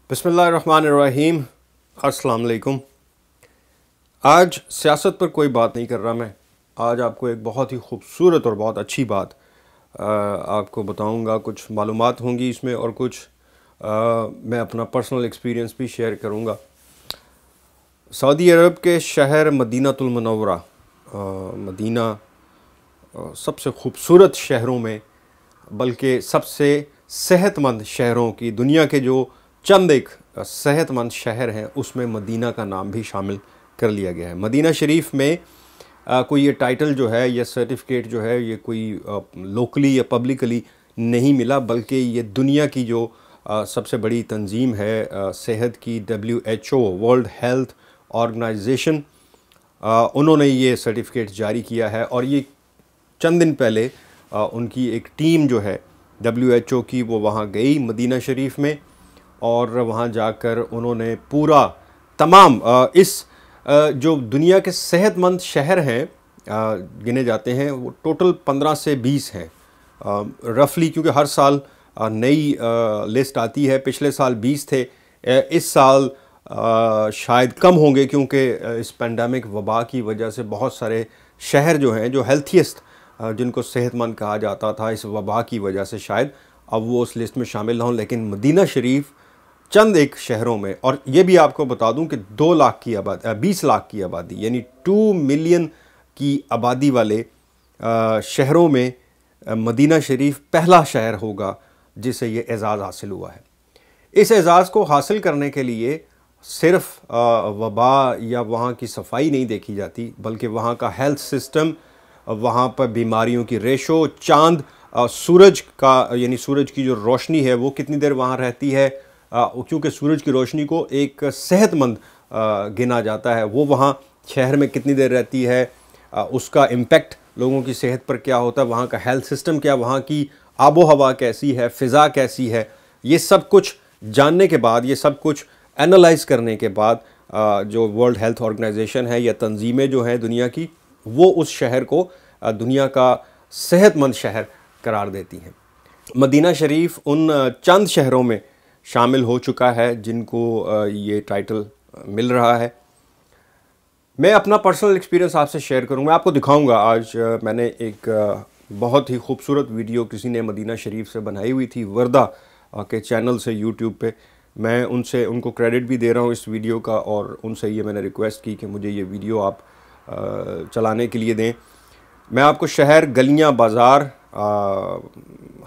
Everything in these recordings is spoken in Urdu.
بسم اللہ الرحمن الرحیم۔ السلام علیکم۔ آج سیاست پر کوئی بات نہیں کر رہا میں، آج آپ کو ایک بہت ہی خوبصورت اور بہت اچھی بات آپ کو بتاؤں گا۔ کچھ معلومات ہوں گی اس میں اور کچھ میں اپنا پرسنل ایکسپیرینس بھی شیئر کروں گا۔ سعودی عرب کے شہر مدینہ المنورہ، مدینہ سب سے خوبصورت شہروں میں بلکہ سب سے صحت مند شہروں کی دنیا کے جو چند ایک صحت مند شہر ہیں اس میں مدینہ کا نام بھی شامل کر لیا گیا ہے۔ مدینہ شریف میں کوئی یہ ٹائٹل جو ہے یا سرٹیفکیٹ جو ہے یہ کوئی لوکلی یا پبلکلی نہیں ملا، بلکہ یہ دنیا کی جو سب سے بڑی تنظیم ہے صحت کی، WHO ورلڈ ہیلتھ آرگنائزیشن، انہوں نے یہ سرٹیفکیٹ جاری کیا ہے۔ اور یہ چند دن پہلے ان کی ایک ٹیم جو ہے WHO کی وہ وہاں گئی مدینہ شریف میں، اور وہاں جا کر انہوں نے پورا تمام اس جو دنیا کے صحت مند شہر ہیں گنے جاتے ہیں وہ ٹوٹل 15 سے 20 ہیں رفلی، کیونکہ ہر سال نئی لسٹ آتی ہے۔ پچھلے سال 20 تھے، اس سال شاید کم ہوں گے کیونکہ اس پینڈیمک وبا کی وجہ سے بہت سارے شہر جو ہیں جو ہیلتھیسٹ جن کو صحت مند کہا جاتا تھا اس وبا کی وجہ سے شاید اب وہ اس لسٹ میں شامل نہ ہوں، لیکن مدینہ شریف چند ایک شہروں میں، اور یہ بھی آپ کو بتا دوں کہ 2 لاکھ کی آبادی، 20 لاکھ کی آبادی یعنی 2 ملین کی آبادی والے شہروں میں مدینہ شریف پہلا شہر ہوگا جسے یہ اعزاز حاصل ہوا ہے۔ اس اعزاز کو حاصل کرنے کے لیے صرف وبا یا وہاں کی صفائی نہیں دیکھی جاتی، بلکہ وہاں کا ہیلتھ سسٹم، وہاں پر بیماریوں کی ریشو، چاند، سورج کا یعنی سورج کی جو روشنی ہے وہ کتنی دیر وہاں رہتی ہے، کیونکہ سورج کی روشنی کو ایک صحت مند گنا جاتا ہے، وہ وہاں شہر میں کتنی دیر رہتی ہے، اس کا امپیکٹ لوگوں کی صحت پر کیا ہوتا ہے، وہاں کا ہیلتھ سسٹم کیا، وہاں کی آب و ہوا کیسی ہے، فضا کیسی ہے، یہ سب کچھ جاننے کے بعد، یہ سب کچھ انالائز کرنے کے بعد جو ورلڈ ہیلتھ آرگنائزیشن ہے یا تنظیمیں جو ہیں دنیا کی، وہ اس شہر کو دنیا کا صحت مند شہر قرار دیتی ہیں۔ مدینہ شریف ان چند شہروں میں شامل ہو چکا ہے جن کو یہ ٹائٹل مل رہا ہے۔ میں اپنا پرسنل ایکسپیرینس آپ سے شیئر کروں گا، آپ کو دکھاؤں گا۔ آج میں نے ایک بہت ہی خوبصورت ویڈیو کسی نے مدینہ شریف سے بنائی ہوئی تھی، وردہ کے چینل سے یوٹیوب پہ۔ میں ان کو کریڈٹ بھی دے رہا ہوں اس ویڈیو کا، اور ان سے یہ میں نے ریکویسٹ کی کہ مجھے یہ ویڈیو آپ چلانے کے لیے دیں۔ میں آپ کو شہر، گلیاں، بازار،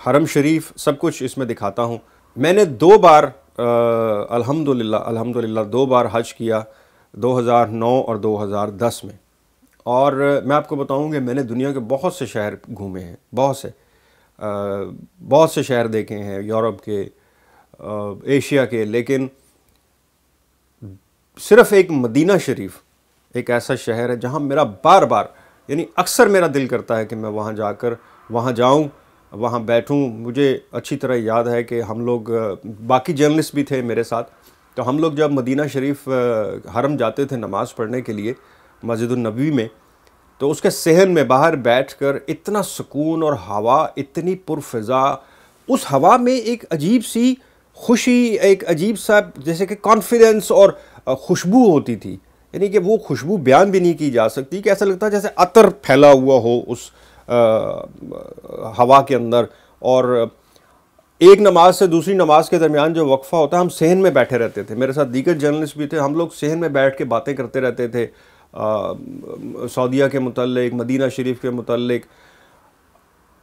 حرم شریف سب کچھ اس میں دکھاتا ہوں۔ میں نے 2 بار الحمدللہ 2 بار حج کیا، 2009 اور 2010 میں، اور میں آپ کو بتاؤں کہ میں نے دنیا کے بہت سے شہر گھومے ہیں، بہت سے شہر دیکھے ہیں، یورپ کے، ایشیا کے، لیکن صرف ایک مدینہ شریف ایک ایسا شہر ہے جہاں میرا بار بار یعنی اکثر میرا دل کرتا ہے کہ میں وہاں جا کر وہاں جاؤں، وہاں بیٹھوں۔ مجھے اچھی طرح یاد ہے کہ ہم لوگ، باقی جرنلسٹ بھی تھے میرے ساتھ، تو ہم لوگ جب مدینہ شریف حرم جاتے تھے نماز پڑھنے کے لیے مسجد النبوی میں، تو اس کے صحن میں باہر بیٹھ کر اتنا سکون اور ہوا اتنی پرفضا، اس ہوا میں ایک عجیب سی خوشی، ایک عجیب سا جیسے کہ کانفیڈنس اور خوشبو ہوتی تھی، یعنی کہ وہ خوشبو بیان بھی نہیں کی جا سکتی، کہ ایسا لگتا ہے جیسے عطر پھیلا ہوا ہو اس ہوا کے اندر۔ اور ایک نماز سے دوسری نماز کے درمیان جو وقفہ ہوتا ہے، ہم صحن میں بیٹھے رہتے تھے، میرے ساتھ دیگر جرنلسٹ بھی تھے، ہم لوگ صحن میں بیٹھ کے باتیں کرتے رہتے تھے سعودیہ کے متعلق، مدینہ شریف کے متعلق۔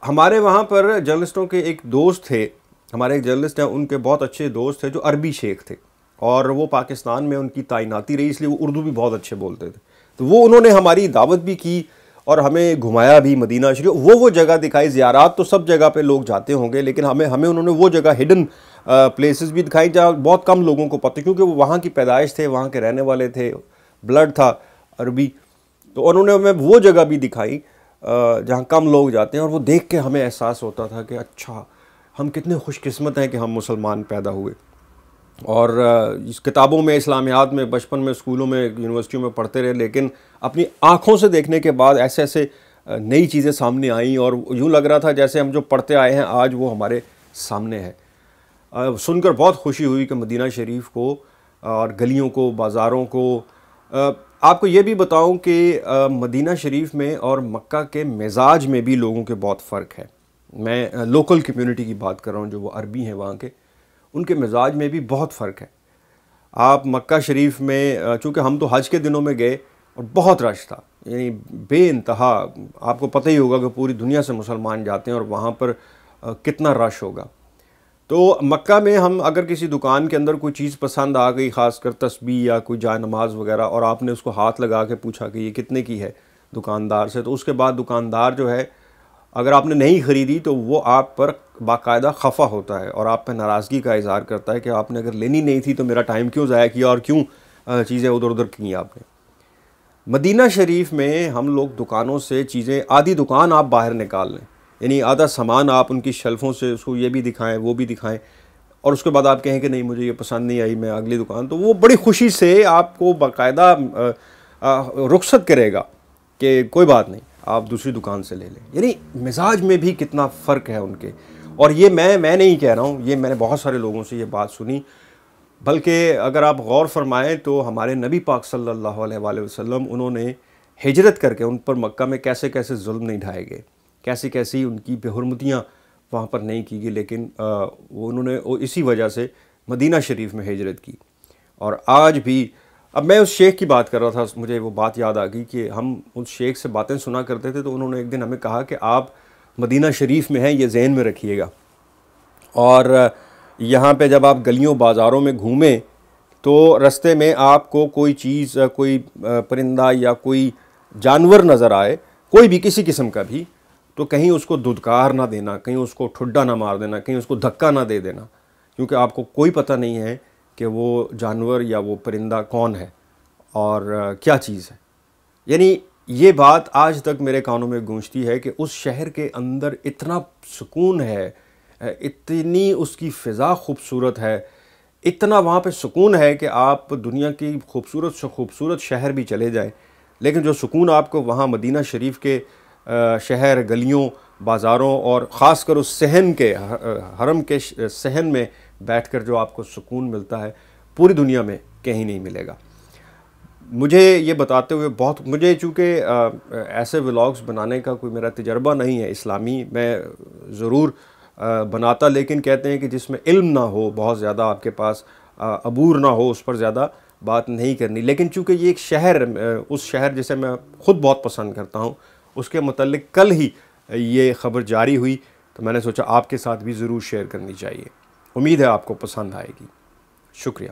ہمارے وہاں پر جرنلسٹوں کے ایک دوست تھے، ہمارے ایک جرنلسٹ ہیں، ان کے بہت اچھے دوست تھے جو عربی شیخ تھے، اور وہ پاکستان میں ان کی تعیناتی رہی، اس لیے وہ اردو بھی بہت اچھے بولتے تھے، تو وہ انہوں نے ہماری دعوت بھی کی اور ہمیں گھمایا بھی مدینہ شریف، وہ جگہ دکھائی۔ زیارات تو سب جگہ پہ لوگ جاتے ہوں گے، لیکن ہمیں انہوں نے وہ جگہ ہڈن پلیسز بھی دکھائی جہاں بہت کم لوگوں کو پتہ، کیونکہ وہ وہاں کی پیدائش تھے، وہاں کے رہنے والے تھے، بلڈ تھا عربی، تو انہوں نے ہمیں وہ جگہ بھی دکھائی جہاں کم لوگ جاتے ہیں، اور وہ دیکھ کے ہمیں احساس ہوتا تھا کہ اچھا ہم کتنے خوش قسمت ہیں کہ ہم مسلمان پیدا ہوئے۔ اور اس کتابوں میں، اسلامیات میں، بچپن میں، اسکولوں میں، یونیورسٹیوں میں پڑھتے رہے، لیکن اپنی آنکھوں سے دیکھنے کے بعد ایسے نئی چیزیں سامنے آئیں، اور یوں لگ رہا تھا جیسے ہم جو پڑھتے آئے ہیں آج وہ ہمارے سامنے ہے۔ سن کر بہت خوشی ہوئی کہ مدینہ شریف کو اور گلیوں کو، بازاروں کو، آپ کو یہ بھی بتاؤں کہ مدینہ شریف میں اور مکہ کے مزاج میں بھی لوگوں کے بہت فرق ہے. میں لوکل کمیونٹی کی بات کر رہا ہوں، جو وہ عربی ہیں وہاں کے، ان کے مزاج میں بھی بہت فرق ہے. آپ مکہ شریف میں، چونکہ ہم تو حج کے دنوں میں گئے اور بہت رش تھا، یعنی بے انتہا. آپ کو پتہ ہی ہوگا کہ پوری دنیا سے مسلمان جاتے ہیں اور وہاں پر کتنا رش ہوگا. تو مکہ میں ہم اگر کسی دکان کے اندر کوئی چیز پسند آ گئی، خاص کر تسبیح یا کوئی جائے نماز وغیرہ، اور آپ نے اس کو ہاتھ لگا کے پوچھا کہ یہ کتنے کی ہے دکاندار سے، تو اس کے بعد دکاندار جو ہے، اگر آپ نے نہیں خریدی تو وہ آپ پر باقاعدہ خفا ہوتا ہے اور آپ پہ ناراضگی کا اظہار کرتا ہے کہ آپ نے اگر لینی نہیں تھی تو میرا ٹائم کیوں ضائع کیا اور کیوں چیزیں ادھر ادھر کی آپ نے. مدینہ شریف میں ہم لوگ دکانوں سے چیزیں، آدھی دکان آپ باہر نکال لیں، یعنی آدھا سامان آپ ان کی شیلفوں سے اس کو یہ بھی دکھائیں وہ بھی دکھائیں، اور اس کے بعد آپ کہیں کہ نہیں مجھے یہ پسند نہیں آئی، میں اگلی دکان، تو وہ بڑی خوشی سے آپ کو باقاعدہ رخصت کرے گا کہ کوئی بات نہیں آپ دوسری دکان سے لے لیں. یعنی مزاج میں بھی کتنا فرق ہے ان کے. اور یہ میں نہیں کہہ رہا ہوں، یہ میں نے بہت سارے لوگوں سے یہ بات سنی، بلکہ اگر آپ غور فرمائیں تو ہمارے نبی پاک صلی اللہ علیہ وآلہ وسلم، انہوں نے ہجرت کر کے ان پر مکہ میں کیسے کیسے ظلم نہیں ڈھائے گئے، کیسی کیسی ان کی بے حرمتیاں وہاں پر نہیں کی گئی، لیکن انہوں نے اسی وجہ سے مدینہ شریف میں ہجرت کی. اور آج بھی، اب میں اس شیخ کی بات کر رہا تھا، مجھے وہ بات یاد آ گئی کہ ہم اس شیخ سے باتیں سنا کرتے تھے، تو انہوں نے ایک دن ہمیں کہا کہ آپ مدینہ شریف میں ہیں، یہ ذہن میں رکھیے گا، اور یہاں پہ جب آپ گلیوں بازاروں میں گھومیں تو رستے میں آپ کو کوئی چیز، کوئی پرندہ یا کوئی جانور نظر آئے، کوئی بھی کسی قسم کا بھی، تو کہیں اس کو دھتکار نہ دینا، کہیں اس کو ٹھڈا نہ مار دینا، کہیں اس کو دھکا نہ دے دینا، کیونکہ آپ کو کوئی پتہ نہیں ہے کہ وہ جانور یا وہ پرندہ کون ہے اور کیا چیز ہے. یعنی یہ بات آج تک میرے کانوں میں گونجتی ہے کہ اس شہر کے اندر اتنا سکون ہے، اتنی اس کی فضا خوبصورت ہے، اتنا وہاں پہ سکون ہے کہ آپ دنیا کی خوبصورت سے خوبصورت شہر بھی چلے جائیں، لیکن جو سکون آپ کو وہاں مدینہ شریف کے شہر، گلیوں، بازاروں، اور خاص کر اس صحن کے، حرم کے صحن میں بیٹھ کر جو آپ کو سکون ملتا ہے، پوری دنیا میں کہیں نہیں ملے گا. مجھے یہ بتاتے ہوئے مجھے چونکہ ایسے ولاگز بنانے کا کوئی میرا تجربہ نہیں ہے اسلامی، میں ضرور بناتا، لیکن کہتے ہیں کہ جس میں علم نہ ہو، بہت زیادہ آپ کے پاس عبور نہ ہو، اس پر زیادہ بات نہیں کرنی. لیکن چونکہ یہ ایک شہر، اس شہر جسے میں خود بہت پسند کرتا ہوں، اس کے متعلق کل ہی یہ خبر جاری ہوئی، تو میں نے سوچا آپ کے ساتھ بھی ضرور شیئر کرنی چاہیے. امید ہے آپ کو پسند آئے گی. شکریہ.